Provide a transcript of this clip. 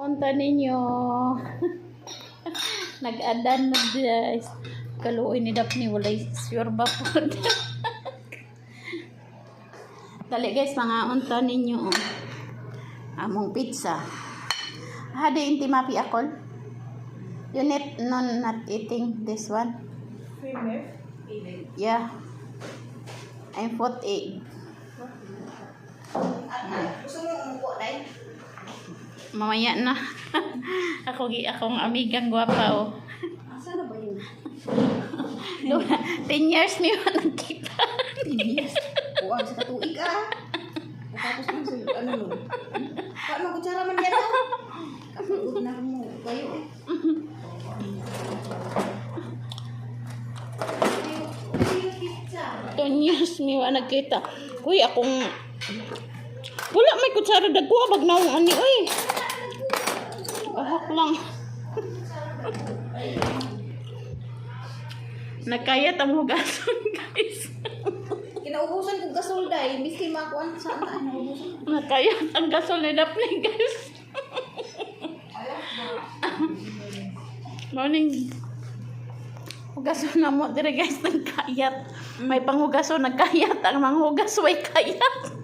Unta ninyo. Nag-adan na guys. Kaluoy ni Daphne walay sure ba po. Dali guys, mga unta ninyo. Among pizza. Hadi inti mapi akol. You need not eating this one. Yeah. I'm 48. Gusto mo umupo, Day? Mamaya na. akong amigang gwapa oh. Asa na ba yun? 10 years niyo nakita. 10 years? Buwag sa katuig Tapos mo sa ano no? Paano kutsara man yan Kapagod na mo. Kayo 10 years niyo nakita. Uy, akong wala may kutsara dagko bag naong ani oy. Ahak lang. Nakayat ang hugason guys. Kinaubusan kong gasol, Day. Miski makuan sa naubusan. Nakayat ang gasol ni Daphne guys. Morning. Hugason na mo dire guys, nagkayat. May panghugason nagkayat, ang manghugas way kayat.